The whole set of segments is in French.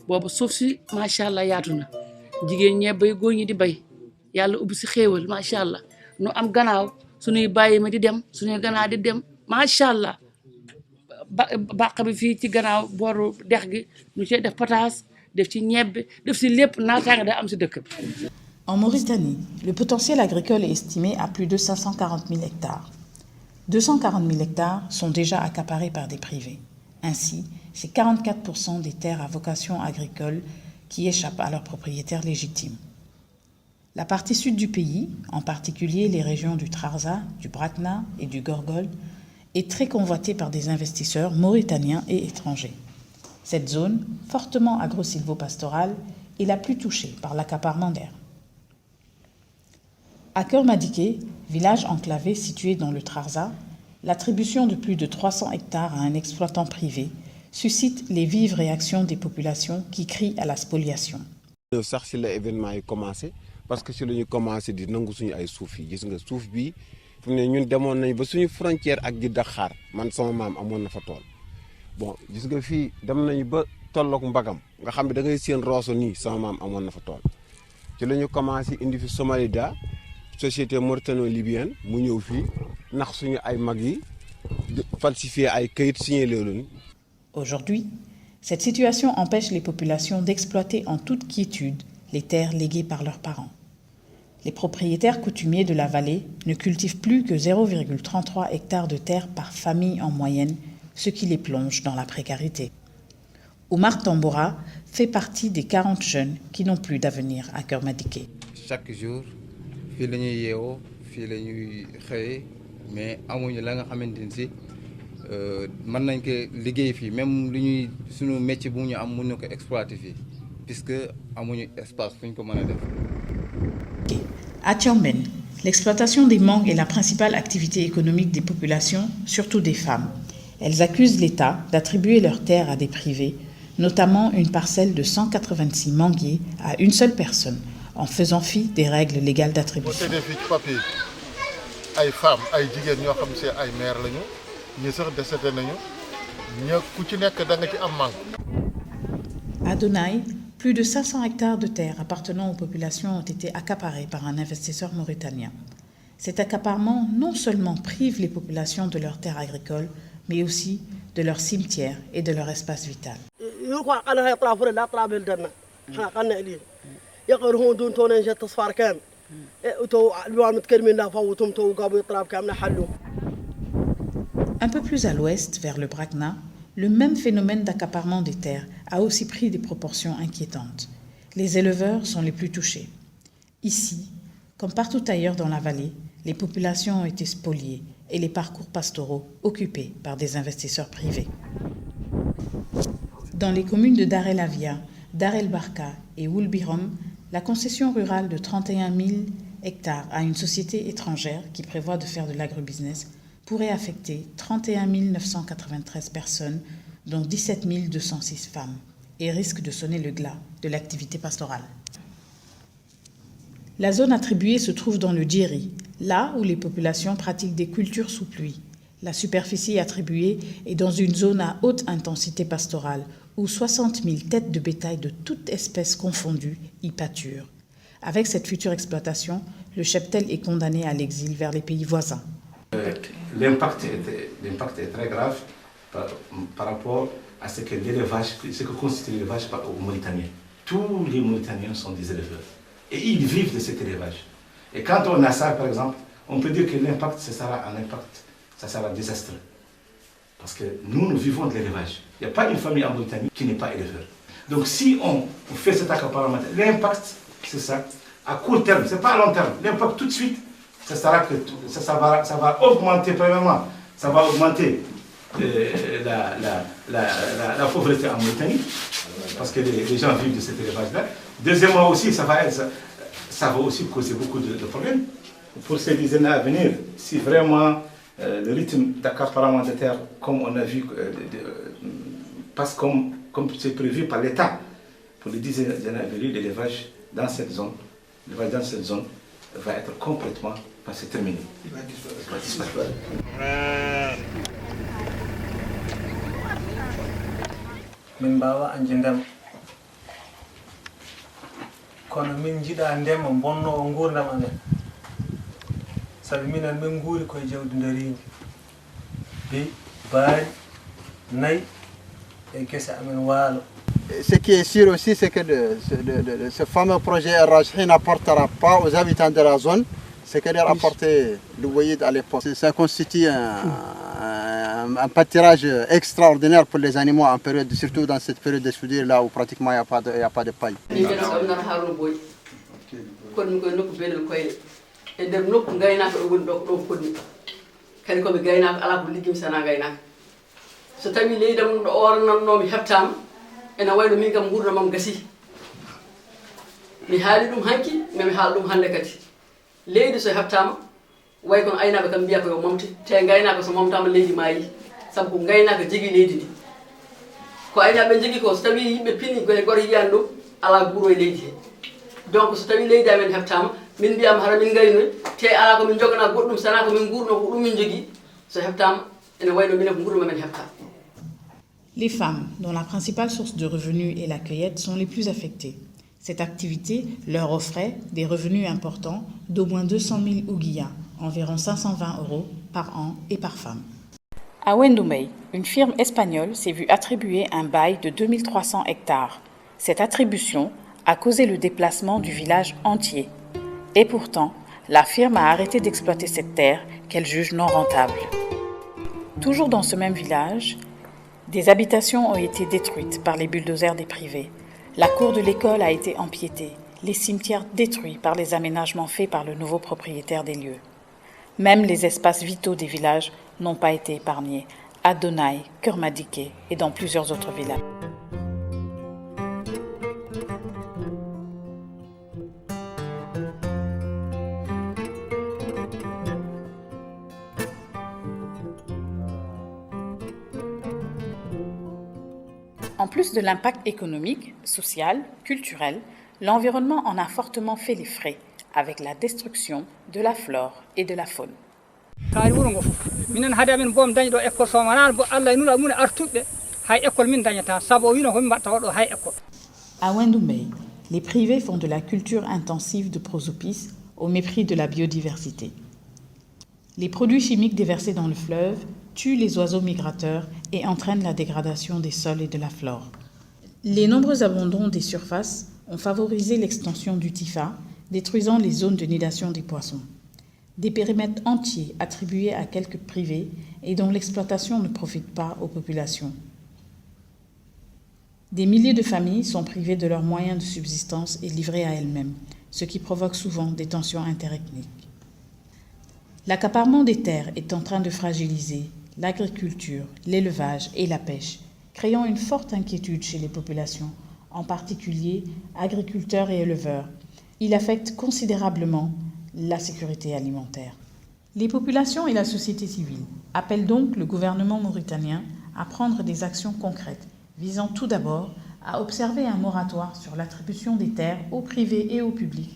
boobu suuf si macha allah yaatu na jigéen ñee bay góor ñi di bay yàlla ubbi si xéewal macha allah nu am gannaaw suñuy bàyyi ma di dem suñuy gannaaw di dem macha allah bàq bi fii ci gannaaw booru dex gi ñu cee def pataas def ci ñebbe def si lépp naataanga day am si dëkk bi. En Mauritanie, le potentiel agricole est estimé à plus de 540 000 hectares. 240 000 hectares sont déjà accaparés par des privés. Ainsi, c'est 44% des terres à vocation agricole qui échappent à leurs propriétaires légitimes. La partie sud du pays, en particulier les régions du Trarza, du Brakna et du Gorgol, est très convoitée par des investisseurs mauritaniens et étrangers. Cette zone, fortement agro-silvopastorale, est la plus touchée par l'accaparement terres. À Kermadike, village enclavé situé dans le Trarza, l'attribution de plus de 300 hectares à un exploitant privé suscite les vives réactions des populations qui crient à la spoliation. sax ci la événement yi commencé parce que ci la ñu commencé di nangu suñu ay suuf yi gis nga suuf bi fu ne ñun demoon nañ ba suñu frontière ak di Dakar man sama maam amoon na fa tool bon gis nga fii dem nañu ba tollook mbagam nga xam ne da ngay seen rooso nii sama maam amoon na fa tool ci la ñu commencé indi fi Somalida société mauritano-libyenne mu ñëw fii nax suñu ay mag yi falsifier ay kayit signé loolu. Aujourd'hui, cette situation empêche les populations d'exploiter en toute quiétude les terres léguées par leurs parents. Les propriétaires coutumiers de la vallée ne cultivent plus que 0,33 hectares de terre par famille en moyenne, ce qui les plonge dans la précarité. Oumar Tambora fait partie des 40 jeunes qui n'ont plus d'avenir à Kermadike. Chaque jour, fii la ñuy yeewoo fii la ñuy xëyee mais amuñu la nga xamante ni si mën nañ ko liggéey fii même lu ñuy suñu métier bu ñu am mën na ko exploiter fii puisque amuñu espace fu ñu ko mën a def. À Tiomben, l'exploitation des mangues est la principale activité économique des populations, surtout des femmes. Elles accusent l'État d'attribuer leurs terres à des privés, notamment une parcelle de 186 manguiers à une seule personne, en faisant fi des règles légales d'attribution. À Donaï, plus de 500 hectares de terre appartenant aux populations ont été accaparés par un investisseur mauritanien. Cet accaparement non seulement prive les populations de leurs terres agricoles, mais aussi de leurs cimetières et de leur espace vital. Un peu plus à l'ouest, vers le Brakna, le même phénomène d'accaparement des terres a aussi pris des proportions inquiétantes. Les éleveurs sont les plus touchés. Ici, comme partout ailleurs dans la vallée, les populations ont été spoliées et les parcours pastoraux occupés par des investisseurs privés. Dans les communes de Dar el Avia, Dar el Barka et Woulbirom, la concession rurale de 31 000 hectares à une société étrangère qui prévoit de faire de l'agrobusiness pourrait affecter 31 993 personnes, dont 17 206 femmes, et risque de sonner le glas de l'activité pastorale. La zone attribuée se trouve dans le Djeri, là où les populations pratiquent des cultures sous pluie. La superficie attribuée est dans une zone à haute intensité pastorale, où 60 000 têtes de bétail de toutes espèces confondues y pâturent. Avec cette future exploitation, le cheptel est condamné à l'exil vers les pays voisins. L'impact est très grave par rapport à ce que l'élevage, ce que constitue l'élevage aux Mauritaniens. Tous les Mauritaniens sont des éleveurs et ils vivent de cet élevage. Et quand on a ça, par exemple, on peut dire que l'impact, ce sera un impact, ça sera désastreux. Parce que nous vivons de l'élevage. Il n'y a pas une famille en Mauritanie qui n'est pas éleveur. Donc si on fait cet accaparement, l'impact, c'est ça, à court terme, ce n'est pas à long terme. L'impact tout de suite, ça sera que ça va augmenter, premièrement, ça va augmenter la pauvreté en Mauritanie, parce que les gens vivent de cet élevage-là. Deuxièmement aussi, ça va aussi causer beaucoup de problèmes. Pour ces dizaines à venir, si vraiment le rythme d'accaparement de terre, comme on a vu, passe comme c'est prévu par l'État, pour les dizaines à venir, l'élevage dans cette zone, va être complètement terminé. Il va disparaître. Min bawa anjindam kono min jiɗa ndema bonno o gurdam amen sabi minen min guuri koye jawdi darindi beyi baari nayi e gese amen waalo. Ce qui est sûr aussi, c'est que ce fameux projet Al-Rajhi n'apportera pas aux habitants de la zone ce que leur apportait l'Ouaïd à l'époque. Ça constitue un pâturage extraordinaire pour les animaux, en période, surtout dans cette période de soudure là où pratiquement il n'y a pas de paille. So tawi leydam ɗo ornannomi heɓtama ene wayno min kam gurdamam gasi mi haali ɗum hanki mami haala ɗum hande kadi leydi so heɓtama way kono aynaɓe kam mbiya ko yo momte te gaynaka so momtama leydi maayi saabu ko gaynaka jogui leydi ndi ko aynaɓe jogui ko so tawi yimɓe pini koye goto yiyani ɗum ala guuro e leydi he donc so tawi leydi amen heɓtama min mbiyama hara min gaynoy te ala komin jogana goɗɗum sana ko min gurno ko ɗum min jogui so heɓtama ene wayno minen ko gurdamamen heɓtama. Les femmes, dont la principale source de revenus est la cueillette, sont les plus affectées. Cette activité leur offrait des revenus importants d'au moins 200 000 ouguiyas, environ 520 € par an et par femme. À Wendoumey, une firme espagnole s'est vue attribuer un bail de 2300 hectares. Cette attribution a causé le déplacement du village entier. Et pourtant, la firme a arrêté d'exploiter cette terre qu'elle juge non rentable. Toujours dans ce même village, des habitations ont été détruites par les bulldozers des privés. La cour de l'école a été empiétée, les cimetières détruits par les aménagements faits par le nouveau propriétaire des lieux. Même les espaces vitaux des villages n'ont pas été épargnés, à Donaï, Kermadike et dans plusieurs autres villages. En plus de l'impact économique, social, culturel, l'environnement en a fortement fait les frais avec la destruction de la flore et de la faune. À Wendoumey, les privés font de la culture intensive de prosopis au mépris de la biodiversité. Les produits chimiques déversés dans le fleuve tuent les oiseaux migrateurs et entraînent la dégradation des sols et de la flore. Les nombreux abandons des surfaces ont favorisé l'extension du Tifa, détruisant les zones de nidation des poissons. Des périmètres entiers attribués à quelques privés et dont l'exploitation ne profite pas aux populations. Des milliers de familles sont privées de leurs moyens de subsistance et livrées à elles-mêmes, ce qui provoque souvent des tensions interethniques. L'accaparement des terres est en train de fragiliser l'agriculture, l'élevage et la pêche, créant une forte inquiétude chez les populations, en particulier agriculteurs et éleveurs. Il affecte considérablement la sécurité alimentaire. Les populations et la société civile appellent donc le gouvernement mauritanien à prendre des actions concrètes, visant tout d'abord à observer un moratoire sur l'attribution des terres aux privés et au public,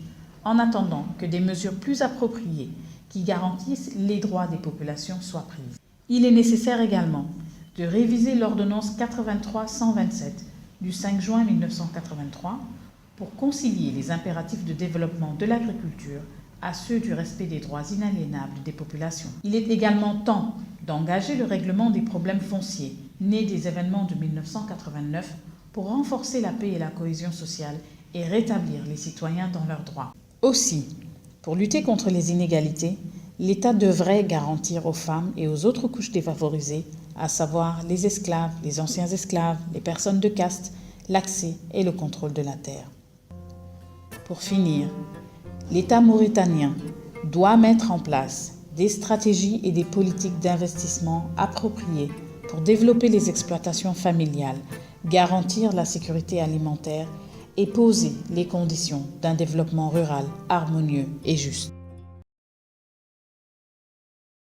en attendant que des mesures plus appropriées qui garantissent les droits des populations soient prises. Il est nécessaire également de réviser l'ordonnance 83-127 du 5 juin 1983 pour concilier les impératifs de développement de l'agriculture à ceux du respect des droits inaliénables des populations. Il est également temps d'engager le règlement des problèmes fonciers nés des événements de 1989 pour renforcer la paix et la cohésion sociale et rétablir les citoyens dans leurs droits. Aussi, pour lutter contre les inégalités, l'État devrait garantir aux femmes et aux autres couches défavorisées, à savoir les esclaves, les anciens esclaves, les personnes de caste, l'accès et le contrôle de la terre. Pour finir, l'État mauritanien doit mettre en place des stratégies et des politiques d'investissement appropriées pour développer les exploitations familiales, garantir la sécurité alimentaire et poser les conditions d'un développement rural harmonieux et juste.